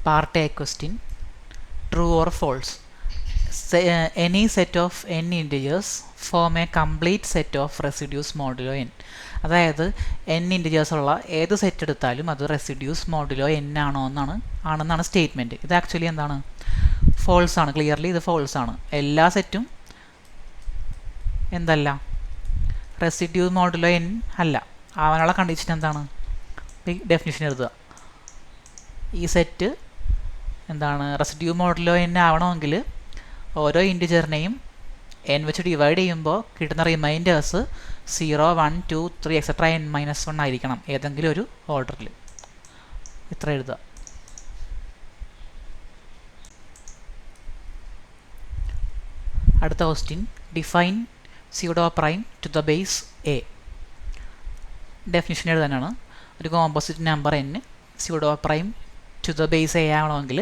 Part A question, true or false. Any set of n integers form a complete set of residues modulo n. അതായത് n integers ഉള്ള ഏത് set എടുത്താലും അത് residues modulo n ആണെന്നാണ് statement. ഇത് actually എന്താണ്? False ആണ്. Clearly ഇത് ഫോൾസ് ആണ്. എല്ലാ സെറ്റും എന്തല്ല? റെസിഡ്യൂ മോഡുലോ n അല്ല. ആവാനുള്ള കണ്ടീഷൻ എന്താണ്? ഡെഫിനിഷൻ എഴുതുക. ഈ സെറ്റ് എന്താണ്? റെസിഡ്യൂ മോഡുലോ n ആവണമെങ്കിൽ ഓരോ ഇൻറ്റിജറിനെയും n വെച്ച് ഡിവൈഡ് ചെയ്യുമ്പോൾ കിട്ടുന്ന റിമൈൻഡേഴ്സ് 0, 1, 2, 3 എക്സെട്ര n-1 ആയിരിക്കണം ഏതെങ്കിലും ഒരു ഓർഡറിൽ. ഇത്ര എഴുതുക. അടുത്ത question, define pseudo prime to the base a. Definition എഴുതാനാണ്. ഒരു composite number n pseudo prime to the base a ആവണമെങ്കിൽ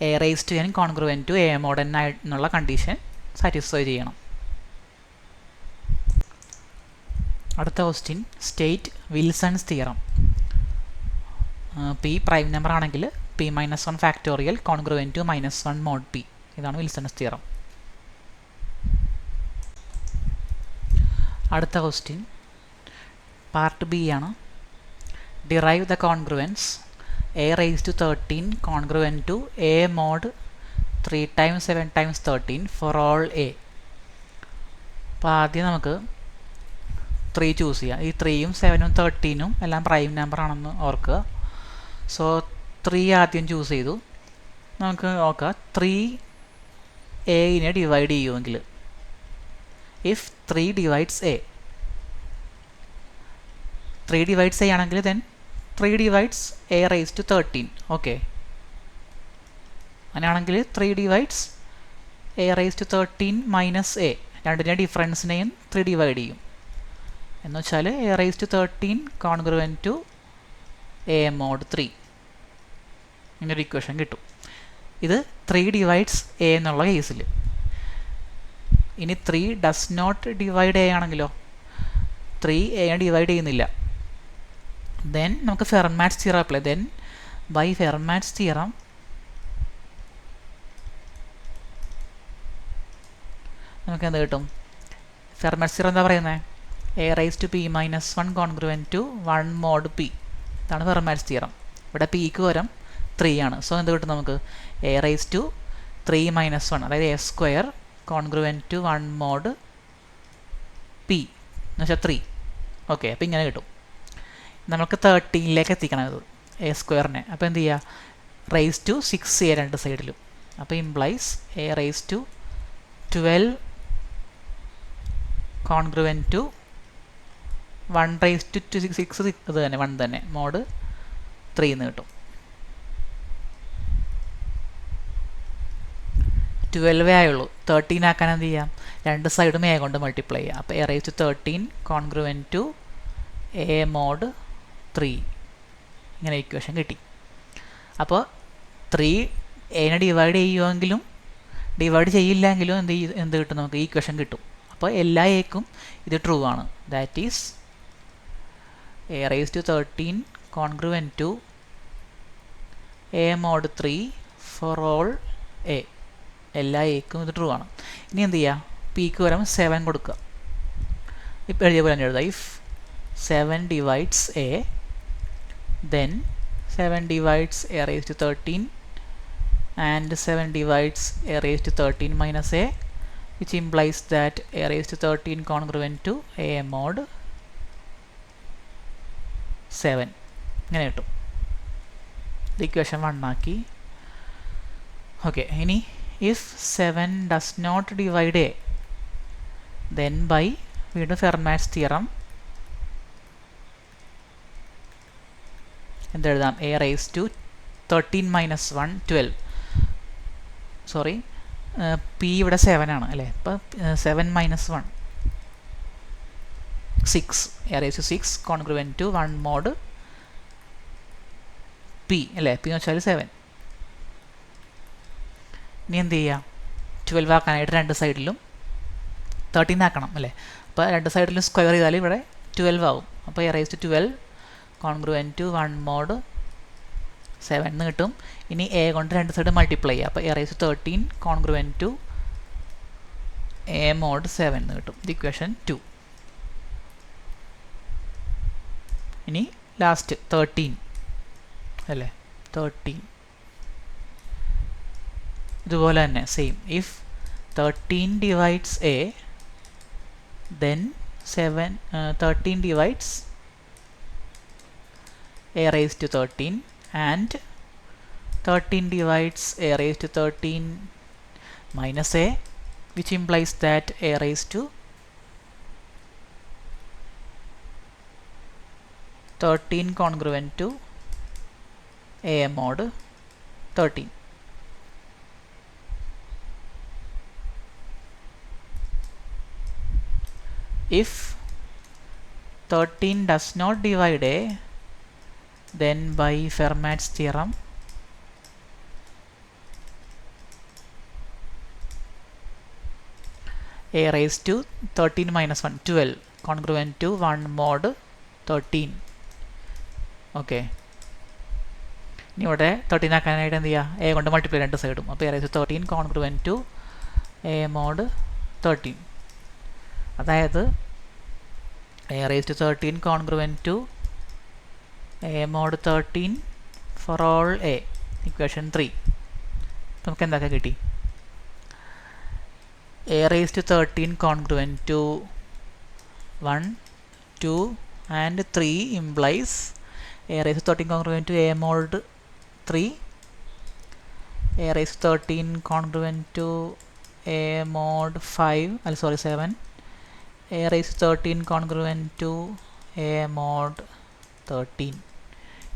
a raise to n congruent to a mod n എന്നുള്ള കണ്ടീഷൻ സാറ്റിസ്ഫൈ ചെയ്യണം. അടുത്ത question, state Wilson's theorem. p prime number ആണെങ്കിൽ p-1 factorial congruent to -1 mod p. ഇതാണ് Wilson's theorem. അടുത്ത question part B ആണ്. Derive the congruence a raised to 13 congruent to a mod 3 times 7 times 13 for all a. അപ്പോൾ ആദ്യം നമുക്ക് 3 choose ചെയ്യാം. ഈ 3ഉം 7ഉം 13ഉം എല്ലാം പ്രൈം നമ്പർ ആണെന്ന് ഓർക്കുക. സോ 3 ആദ്യം ചൂസ് ചെയ്തു. നമുക്ക് നോക്കാം 3 a ഡിവൈഡ് ചെയ്യുമെങ്കിൽ. If 3 divides a, 3 divides a ആണെങ്കിൽ then 3 divides a raised to 13. Okay, അങ്ങനെയാണെങ്കിൽ 3 divides a raised to 13 minus a. രണ്ടിൻ്റെ ഡിഫറൻസിനെയും 3 ഡിവൈഡ് ചെയ്യും. എന്ന് വെച്ചാൽ a raised to 13 congruent to a mod 3 ഇങ്ങനൊരു ഇക്വേഷൻ കിട്ടും. ഇത് 3 ഡിവൈഡ്സ് a എന്നുള്ള കേസിൽ. ഇനി 3 ഡസ് നോട്ട് ഡിവൈഡ് a ആണെങ്കിലോ? 3 a ഡിവൈഡ് ചെയ്യുന്നില്ല. ദെൻ നമുക്ക് Fermat's theorem apply. Then by Fermat's theorem നമുക്ക് എന്ത് കിട്ടും? ഫെർമാറ്റ്സ് തിയറം എന്താ പറയുന്നത്? a raise to p-1 congruent to 1 mod p. ഇതാണ് ഫെർമാറ്റ്സ് തിയറം. ഇവിടെ പിക്ക് പകരം 3 ആണ്. സോ എന്ത് കിട്ടും നമുക്ക്? a റൈസ് ടു 3-1 അതായത് a square congruent to 1 mod p എന്ന് വെച്ചാൽ 3. ഓക്കെ, അപ്പോൾ ഇങ്ങനെ കിട്ടും. നമുക്ക് 13ലേക്ക് എത്തിക്കണം ഇത് എ സ്ക്വയറിനെ. അപ്പോൾ എന്ത് ചെയ്യുക? റൈസ് ടു 6a രണ്ട് സൈഡിലും. അപ്പോൾ implies a raise to 12 congruent to 1 raise to 6 ഇത് തന്നെ 1 തന്നെ മോഡ് 3 എന്ന് കിട്ടും. 12 ആയുള്ളൂ. 13 ആക്കാൻ എന്ത് ചെയ്യാം? രണ്ട് സൈഡും a കൊണ്ട് മൾട്ടിപ്ലൈ ചെയ്യാം. അപ്പോൾ a raise to 13 congruent to a mod 3 ഇങ്ങനെ ഇക്വേഷൻ കിട്ടി. അപ്പോൾ 3 a ഡിവൈഡ് ചെയ്യുമെങ്കിലും ഡിവൈഡ് ചെയ്യില്ലെങ്കിലും എന്ത് കിട്ടും? നമുക്ക് ഈ ഇക്വേഷൻ കിട്ടും. അപ്പോൾ എല്ലാ എക്കും ഇത് ട്രൂ ആണ്. That is a raise to 13 congruent to a mod 3 for all a. എല്ലാ എക്കും ഇത് ട്രൂ ആണ്. ഇനി എന്ത് ചെയ്യുക? പിക്ക് പകരം 7 കൊടുക്കുക. ഇപ്പോൾ എഴുതിയ പോലെ തന്നെ എഴുതുക. If 7 divides a, then 7 divides a raised to 13 and 7 divides a raised to 13 minus a, which implies that a raised to 13 congruent to a mod 7 ഇങ്ങനെ കിട്ടും. ഇത് ഇക്വേഷൻ 1 ആക്കി. ഓക്കെ, ഇനി if 7 does not divide a, then by വീണ്ടും Fermat's theorem എന്തെഴുതാം? a raise to 13-1 12. Sorry, p ഇവിടെ 7 ആണ് അല്ലേ? അപ്പോൾ 7-1 6. a raise to 6 congruent to 1 mod p അല്ലേ? p എന്ന് വെച്ചാൽ 7. ഇനി എന്ത് ചെയ്യുക? 12 ആക്കാനായിട്ട് രണ്ട് സൈഡിലും 13 ആക്കണം അല്ലേ? അപ്പോൾ രണ്ട് സൈഡിലും സ്ക്വയർ ചെയ്താൽ ഇവിടെ 12 ആവും. അപ്പോൾ a raise to 12 congruent to 1 mod 7 എന്ന് കിട്ടും. ഇനി എ കൊണ്ട് രണ്ട് സൈഡ് മൾട്ടിപ്ലൈ ചെയ്യുക. അപ്പോൾ A raise to 13 congruent to A mod 7 എന്ന് കിട്ടും. ഇത് ഇക്വേഷൻ 2. ഇനി ലാസ്റ്റ് 13 അല്ലേ, 13 ഇതുപോലെ തന്നെ same. If 13 divides a, then 13 divides a raised to 13 and 13 divides a raised to 13 minus a, which implies that a raised to 13 congruent to a mod 13. If 13 does not divide a, then by Fermat's theorem a raised to 13 minus 1 12 congruent to 1 mod 13. Okay, ഇനി ഇവിടെ 13 ആക്കാനായിട്ട് എന്ത് ചെയ്യുക, A കൊണ്ട് multiply രണ്ട് സൈഡും. അപ്പോൾ A raise to 13 congruent to A mod 13. അതായത് A raise to 13 congruent to A mod 13 for all A, equation 3. നമുക്ക് എന്തൊക്കെ കിട്ടി? A raise to 13 congruent to 1 2 and 3 implies a raised to 13 congruent to a mod 3, a raised to 13 congruent to a mod 7, a raised to 13 congruent to a mod 13.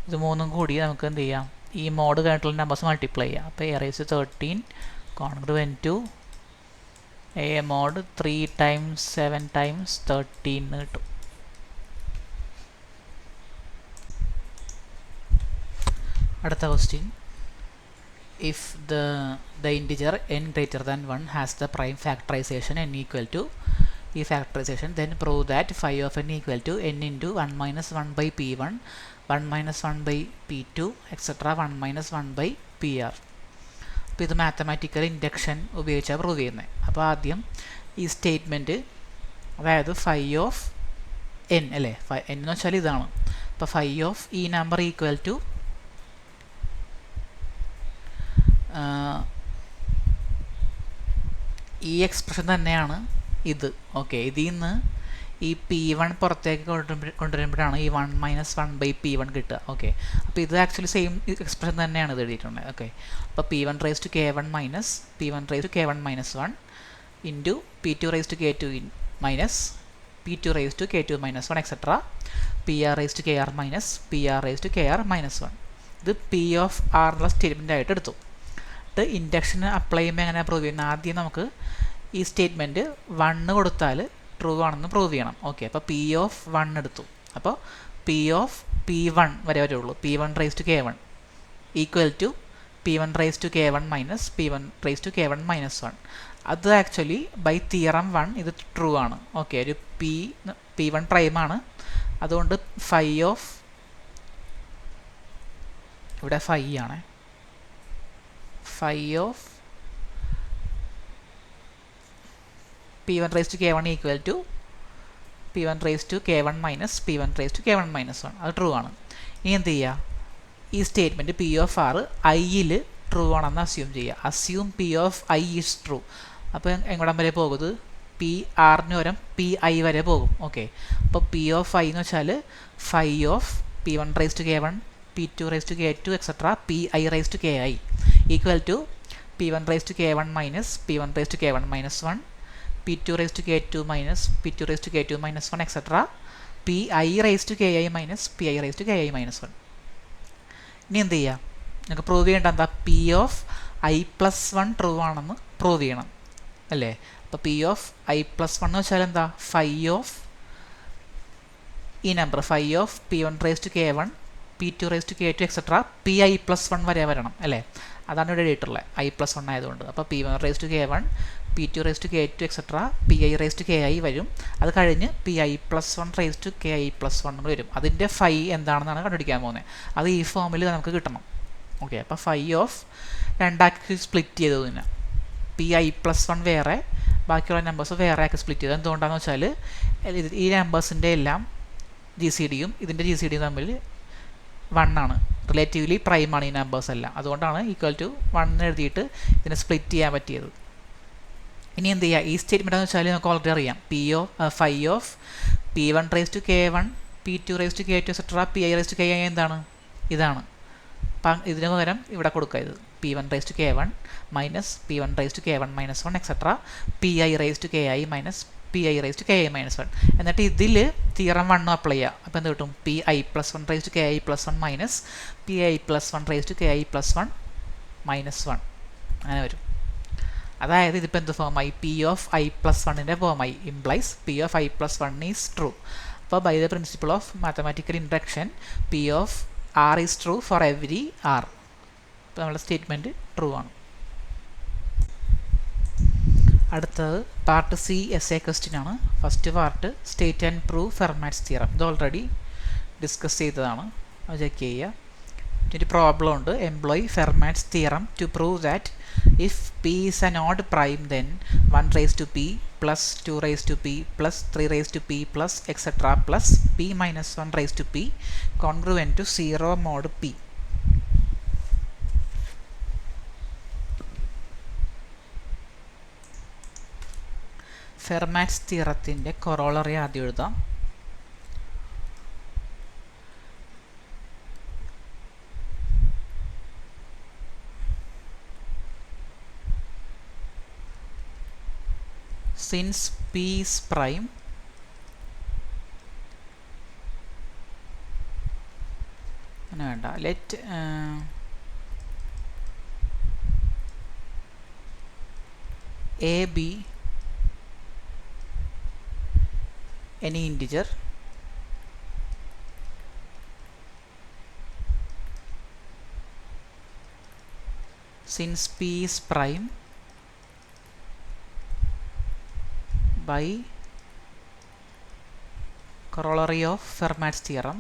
ഇത് മൂന്നും കൂടി നമുക്ക് എന്ത് ചെയ്യാം, ഈ മോഡ് കഴിഞ്ഞിട്ടുള്ള നമ്പേഴ്സ് മൾട്ടിപ്ലൈ ചെയ്യാം. അപ്പോൾ A raise to 13 congruent to A mod 3 times 7 times 13 എന്ന് കിട്ടും. അടുത്ത ക്വസ്റ്റ്യൻ, if the integer n greater than 1 has the prime factorization n equal to ഈ factorization, then prove that phi of n equal to n into 1 minus 1 by p1, 1 minus 1 by p2, etc. 1 minus 1 by pr. അപ്പോൾ ഇത് mathematical induction ഉപയോഗിച്ചാണ് prove ചെയ്യുന്നത്. അപ്പോൾ ആദ്യം ഈ statement, അതായത് phi of N അല്ലേ, എൻ എന്ന് വെച്ചാൽ ഇതാണ്. അപ്പോൾ ഫൈ ഓഫ് ഈ നമ്പർ ഈക്വൽ ടു ഈ എക്സ്പ്രഷൻ തന്നെയാണ് ഇത്. ഓക്കെ, ഇതിൽ നിന്ന് ഈ P1 പുറത്തേക്ക് കൊണ്ടുവരുമ്പോഴാണ് ഈ 1 minus 1 by P1 കിട്ടുക. ഓക്കെ, അപ്പോൾ ഇത് ആക്ച്വലി സെയിം എക്സ്പ്രഷൻ തന്നെയാണ് ഇത് എഴുതിയിട്ടുള്ളത്. ഓക്കെ, അപ്പോൾ P1 raised to K1 minus P1 raised to K1 minus 1 into P2 raised to K2 minus P2 raised to K2 minus 1 etc. PR raised to KR minus PR raised to KR minus 1. ഇത് P of R എന്നുള്ള statement ആയിട്ട് എടുത്തു. ഇൻഡക്ഷന് apply ചെയ്യുമ്പോൾ എങ്ങനെ prove ചെയ്യുന്നത്? ആദ്യം നമുക്ക് ഈ സ്റ്റേറ്റ്മെൻറ്റ് 1 കൊടുത്താൽ ട്രൂ ആണെന്ന് പ്രൂവ് ചെയ്യണം. ഓക്കെ, അപ്പോൾ P of 1 എടുത്തു. അപ്പോൾ P of P1 വരെ വരുള്ളൂ. P1 raised to K1 equal to P1 raised to K1 minus P1 raised to K1 minus 1. അത് ആക്ച്വലി ബൈ തിയറം 1 ഇത് ട്രൂ ആണ്. ഓക്കെ, ഒരു P1 പ്രൈമാണ്. അതുകൊണ്ട് ഫൈ ഓഫ്, ഇവിടെ ഫൈ ആണ്, phi of P1 raised to K1 equal to P1 raised to K1 minus P1 raised to K1 minus 1. അത് true ആണ്. ഇനി എന്ത് ചെയ്യുക, ഈ സ്റ്റേറ്റ്മെൻറ്റ് P of R ഐയിൽ ട്രൂ ആണെന്ന് അസ്യൂം ചെയ്യുക. Assume P of I is true. അപ്പോൾ എങ്ങോട്ടം വരെ പോകുന്നത്? പി ആറിന് പകരം PI വരെ പോകും. ഓക്കെ, അപ്പോൾ P of I എന്ന് വെച്ചാൽ phi of P1 raised to K1 P2 raised to K2 etc. PI raised to KI equal to P1 raised to K1 minus P1 raised to K1 minus 1, P2 raised to K2 minus P2 raised to K2 minus 1 etc. PI raised to KI minus PI raised to KI minus 1. ഇനി എന്ത് ചെയ്യുക, നിങ്ങൾക്ക് prove ചെയ്യേണ്ട എന്താ? P of I plus 1 true ആണെന്ന് prove ചെയ്യണം അല്ലേ. അപ്പോൾ P of I plus 1 എന്ന് വെച്ചാൽ എന്താ? ഫൈ ഓഫ് ഈ number, phi of P1 raised to K1 P2 raised to K2 etc. PI plus 1 വരെ വരണം അല്ലേ. അതാണ് ഇവിടെ എഴുതിയിട്ടുള്ളത്, I plus 1 ആയതുകൊണ്ട്. അപ്പോൾ P1 raised to K1 P2 raised to K2 etc. PI raised to KI വരും. അത് കഴിഞ്ഞ് PI plus 1 raised to KI plus 1 വരും. അതിൻ്റെ ഫൈ എന്താണെന്നാണ് കണ്ടുപിടിക്കാൻ പോകുന്നത്. അത് ഈ ഫോമിൽ നമുക്ക് കിട്ടണം. ഓക്കെ, അപ്പോൾ ഫൈ ഓഫ് രണ്ടാക്കി സ്പ്ലിറ്റ് ചെയ്തു തന്നെ. പി ഐ പ്ലസ് വൺ വേറെ, ബാക്കിയുള്ള നമ്പേഴ്സ് വേറെ ആക്കി സ്പ്ലിറ്റ് ചെയ്തു. എന്തുകൊണ്ടാണെന്ന് വെച്ചാൽ ഈ നമ്പേഴ്സിൻ്റെ എല്ലാം ജി സി ഡിയും ഇതിൻ്റെ ജി സി ഡിയും തമ്മിൽ 1 ആണ്, റിലേറ്റീവ്ലി പ്രൈമാണ് ഈ നമ്പേഴ്സ് എല്ലാം. അതുകൊണ്ടാണ് ഈക്വൽ ടു 1 എഴുതിയിട്ട് ഇതിനെ സ്പ്ലിറ്റ് ചെയ്യാൻ പറ്റിയത്. ഇനി എന്ത് ചെയ്യുക, ഈ സ്റ്റേറ്റ്മെൻ്റ് എന്ന് വെച്ചാൽ നമുക്ക് ഓൾറെഡി അറിയാം. Phi of P1 raise to K1, P2 raise to K2 etcetera PI raise to KI എന്താണ്, ഇതാണ്. അപ്പം ഇതിന് പകരം ഇവിടെ കൊടുക്കുക, ഇത് P1 raise to K1 minus P1 raise to K1 minus 1 etcetera PI raise to KI minus PI raise to KI minus 1. എന്നിട്ട് ഇതിൽ തിയറം 1 അപ്ലൈ ചെയ്യുക. അപ്പോൾ എന്ത് കിട്ടും, PI plus 1 raise to KI plus 1 minus PI plus 1 raise to KI plus 1 minus 1 അങ്ങനെ വരും. അതായത് ഇതിപ്പോൾ എന്ത് ഫോമായി, P ഓഫ് I പ്ലസ് 1ൻ്റെ ഫോമായി, implies P of I plus 1 is true. അപ്പോൾ by the principle of mathematical induction P of R is true for every R. അപ്പോൾ നമ്മുടെ സ്റ്റേറ്റ്മെൻറ്റ് ട്രൂ ആണ്. അടുത്തത് part C is a question ആണ്. First part state and prove Fermat's theorem. ഇത് already discuss ചെയ്തതാണ്, അത് check ചെയ്യുക. ഒരു പ്രോബ്ലം ഉണ്ട്, employ Fermat's theorem to prove that if P is an odd prime then 1 raised to P plus 2 raised to P plus 3 raised to P plus etc plus P minus 1 raised to P congruent to 0 mod P. Fermat's തിയറത്തിൻ്റെ corollary ആദ്യം എഴുതാം. Since P is prime, let A be any integer since P is prime by corollary of Fermat's theorem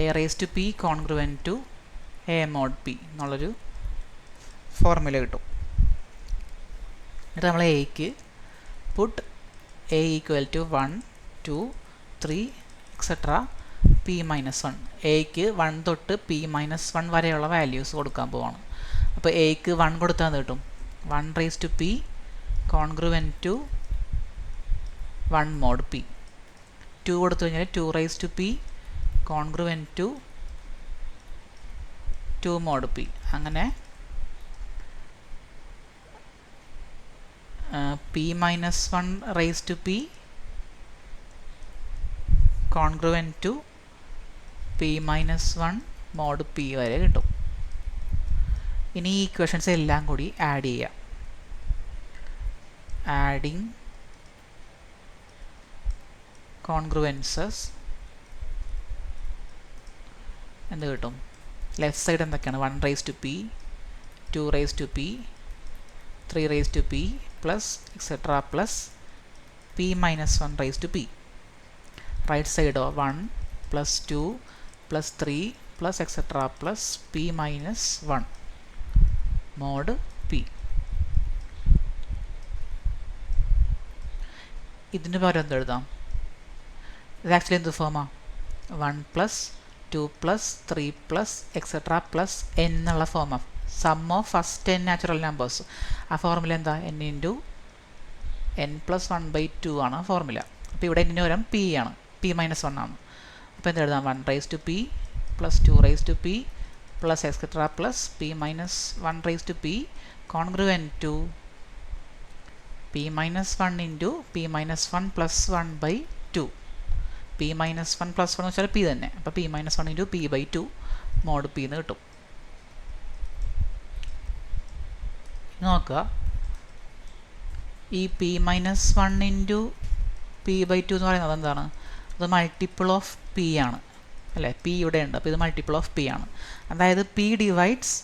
A raised to P congruent to A mod P എന്നുള്ളൊരു formula കിട്ടും. എന്നിട്ട് നമ്മൾ എക്ക് put A equal to 1 2 3 etcetera P minus 1. എക്ക് 1 തൊട്ട് P minus 1 വരെയുള്ള values കൊടുക്കാൻ പോവാണ്. അപ്പോൾ എക്ക് 1 കൊടുത്താൽ കിട്ടും 1 raise to P congruent to 1 mod P. 2 കൊടുത്തു കഴിഞ്ഞാൽ 2 raise to P congruent to 2 mod P. അങ്ങനെ P minus 1 raise to P congruent to P minus 1 mod P വരെ കിട്ടും. ഇനി ഈ ഇക്വേഷൻസ് എല്ലാം കൂടി ആഡ് ചെയ്യാം. ആഡിങ് കോൺഗ്രുവൻസസ് എന്ത് കിട്ടും, ലെഫ്റ്റ് സൈഡ് എന്തൊക്കെയാണ്, 1 raise to P 2 raise to P 3 raise to P plus etcetera plus P minus 1 raise to P. Right സൈഡോ 1 plus 2 plus 3 plus etcetera plus P minus 1 mod P. ഇതിന് പകരം എന്ത് എഴുതാം, ഇത് ആക്ച്വലി എന്ത് ഫോമാ, 1 plus 2 plus 3 plus etcetera plus n എന്നുള്ള ഫോമാ, sum of first n natural numbers. ആ ഫോർമുല എന്താ, n ഇൻറ്റു n പ്ലസ് 1/2 ആണ് ഫോർമുല. അപ്പോൾ ഇവിടെ n പകരം P ആണ്, P മൈനസ് 1 ആണ്. അപ്പോൾ എന്ത് എഴുതാം, 1 raise to P plus 2 raise to P plus etcetera plus P minus 1 raise to P congruent to P minus 1 into P minus 1 plus 1/2. P minus 1 plus 1 എന്ന് വെച്ചാൽ P തന്നെ. അപ്പോൾ P minus 1 into P/2 mod P എന്ന് കിട്ടും. നോക്കുക, ഈ P minus 1 into P/2 എന്ന് പറയുന്നത് എന്താണ്, അത് മൾട്ടിപ്പിൾ ഓഫ് P ആണ് അല്ലേ, P ഇവിടെ ഉണ്ട്. അപ്പോൾ ഇത് മൾട്ടിപ്പിൾ ഓഫ് P ആണ്. അതായത് P divides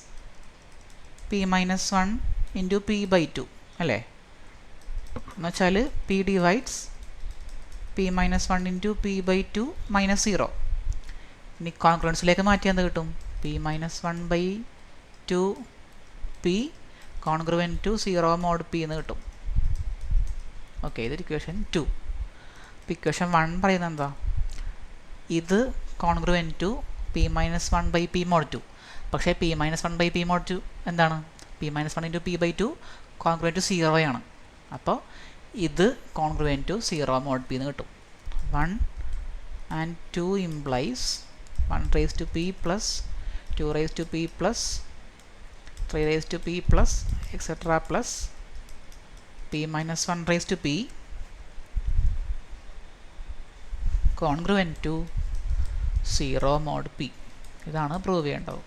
P minus 1 into P/2 അല്ലേ, എന്ന് വെച്ചാൽ P divides P minus 1 into P by 2 minus 0. ഇനി കോൺഗ്രൻസിലേക്ക് മാറ്റി എന്ത് കിട്ടും? P minus 1 by 2 P congruent to 0 mod P എന്ന് കിട്ടും. ഓക്കെ, ഇതൊരു ഇക്വേഷൻ 2. അപ്പോൾ ഇക്വേഷൻ 1 പറയുന്നത് എന്താ? ഇത് congruent to P minus 1 by P mod 2. പക്ഷേ P minus 1 by P mod 2 എന്താണ്? P minus 1 into P by 2 congruent to 0 ആണ്. അപ്പോൾ ഇത് കോൺഗ്രുവൻറ്റ് ടു 0 മോഡ് പി എന്ന് കിട്ടും. 1 and 2 implies 1 raised to p plus 2 raised to p plus 3 raised to p plus etc. plus p minus 1 raised to p congruent to 0 mod p. ഇതാണ് prove ചെയ്യേണ്ടത്.